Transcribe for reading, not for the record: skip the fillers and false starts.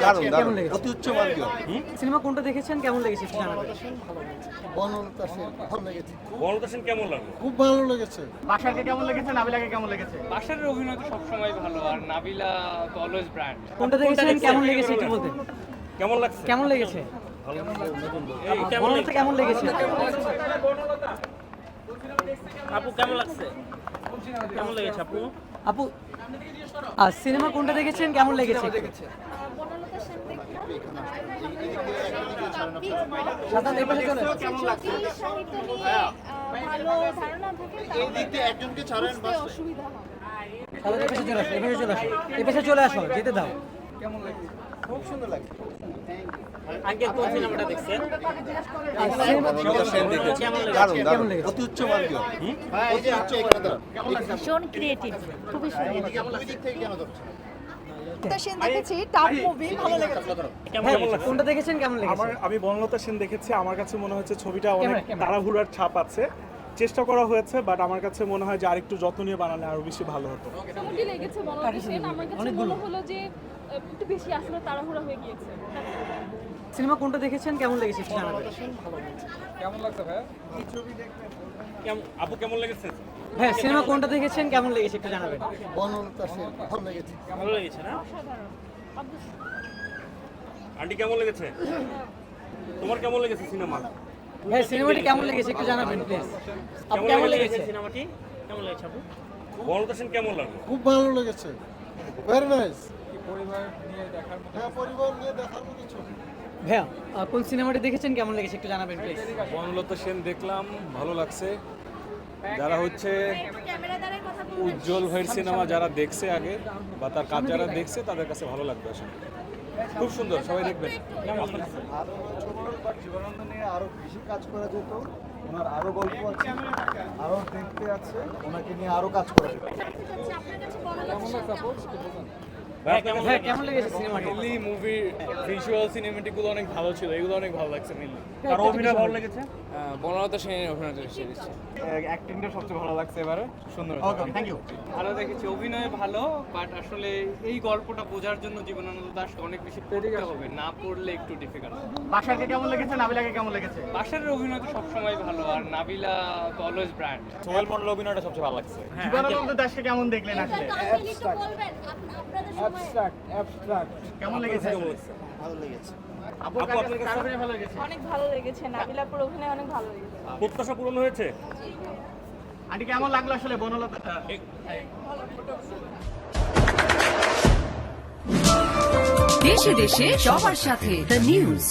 দারুণ কেমন দারুণ লেগেছে? অতি উচ্চ মার্গীয়। সিনেমা কোনটা দেখেছেন, কেমন লেগেছে একটু জানাবেন। বনলতা সেন ভালো লেগেছে, বনলতা সেন কেমন লাগলো? খুব ভালো লেগেছে। বাসাকে কেমন লেগেছে, নাবিলাকে কেমন লেগেছে? বাসারের অভিনয় তো সবসময় ভালো, আর নাবিলা তো অলওয়েজ ব্র্যান্ড। কোনটা দেখেছেন, কেমন লেগেছে একটু বলতেন। কেমন লাগছে? কেমন লেগেছে? এই কেমন বনলতা কেমন লেগেছে? আপু কেমন লাগছে? কেমন লেগেছে আপু? আপু সিনেমা কোনটা দেখেছেন, কেমন লেগেছে? সাধারণ এই পাশে চলে আসুন। সাধারণ এই পাশে চলে আসুন, এই পাশে চলে আসুন, এই পাশে চলে আসো, যেতে দাও। খুব সুন্দর লাগে। আগে কোন সিনেমাটা দেখছেন? বনলতা সেন দেখেছি, দারুণ দারুণ অতি উচ্চ মার্গীয়। অতি উচ্চ মার্গীয়। ভীষণ ক্রিয়েটিভ, খুবই সুন্দর। দুই দিক থেকে কেন ধরছে? তো সেন দেখেছি, টাফ মুভি, ভালো লেগেছে। হ্যাঁ, কোনটা দেখেছেন, কেমন লেগেছে? আমি বনলতা সেন দেখেছি। আমার কাছে মনে হচ্ছে ছবিটা অনেক ক্যামেরা। তাড়াহুড়ার ছাপ আছে। চেষ্টা করা হয়েছে, বাট আমার কাছে মনে হয় যে আরেকটু যত্ন নিয়ে বানালে আরো বেশি ভালো হতো। মোটামুটি লেগেছে বনলতা সেন। আমার কাছে মনে হলো যে একটু বেশি আসলে তাড়াহুড়া হয়ে গিয়েছে। সিনেমা কোনটা দেখেছেন, কেমন লেগেছে একটু জানাবেন। আপু কেমন লেগেছে? হ্যাঁ, সিনেমা কোনটা দেখেছেন, কেমন লেগেছে একটু জানাবেন। বনলতা সেন ভালো লেগেছে। ভালো লেগেছে না? অসাধারণ। আন্টি কেমন লেগেছে? তোমার কেমন লেগেছে সিনেমা? হ্যাঁ, সিনেমাটি কেমন লেগেছে একটু জানাবেন প্লিজ। আপু কেমন লেগেছে? সিনেমাটি? কেমন লেগেছে আপু? বনলতা সেন কেমন লাগলো? খুব ভালো লেগেছে, ভেরি নাইস। হ্যাঁ, পরিবার নিয়ে দেখার মতো ছবি। ভাইয়া কোন সিনেমাটি দেখেছেন, কেমন লেগেছে একটু জানাবেন প্লিজ। বনলতা সেন দেখলাম, ভালো লাগছে। যারা হচ্ছে উজ্জ্বল ভাইয়ের সিনেমা যারা দেখছে আগে বা তার কাজ যারা দেখছে তাদের কাছে ভালো লাগবে আসলে। খুব সুন্দর, সবাই দেখবেন। আরো ছোট জীবনানন্দ নিয়ে আরো বেশি কাজ করা যেত। ওনার আরো গল্প আছে, আরো দেখতে আছে, ওনাকে নিয়ে আরো কাজ করা যেত। হ্যাঁ, কেমন লেগেছে সিনেমাটি? মেনলি মুভির ভিজুয়াল সিনেমেটিক গুলো অনেক ভালো ছিল, এগুলো অনেক ভালো লাগছে মেনলি। আর অভিনয় ভালো লেগেছে? বনলতা সেনের অভিনয় বেশি দিচ্ছে। অ্যাক্টিংটা সবচেয়ে ভালো লাগছে এবারে, সুন্দর। ওকে, থ্যাংক ইউ। ভালো দেখেছি, অভিনয় ভালো, বাট আসলে এই গল্পটা বোঝার জন্য জীবনানন্দ দাশকে অনেক বেশি পড়তে হবে, না পড়লে একটু ডিফিকাল্ট। বাসাকে কেমন লেগেছে, নাবিলাকে কেমন লেগেছে? বাসারের অভিনয় তো সবসময় ভালো, আর নাবিলা তো অলওয়েজ ব্র্যান্ড। সোহেল মন্ডল অভিনয়টা সবচেয়ে ভালো লাগছে। জীবনানন্দ দাশকে কেমন দেখলেন আসলে? কেমন লেগেছে? ভালো লেগেছে। আপুর কাছে কার অভিনয় ভালো লেগেছে? অনেক ভালো লেগেছে, নাবিলাপুর অভিনয় অনেক ভালো লেগেছে। প্রত্যাশা পূরণ হয়েছে? আন্টি কেমন লাগলো আসলে বনলতা? দেশে দেশে সবার সাথে দ্য নিউজ।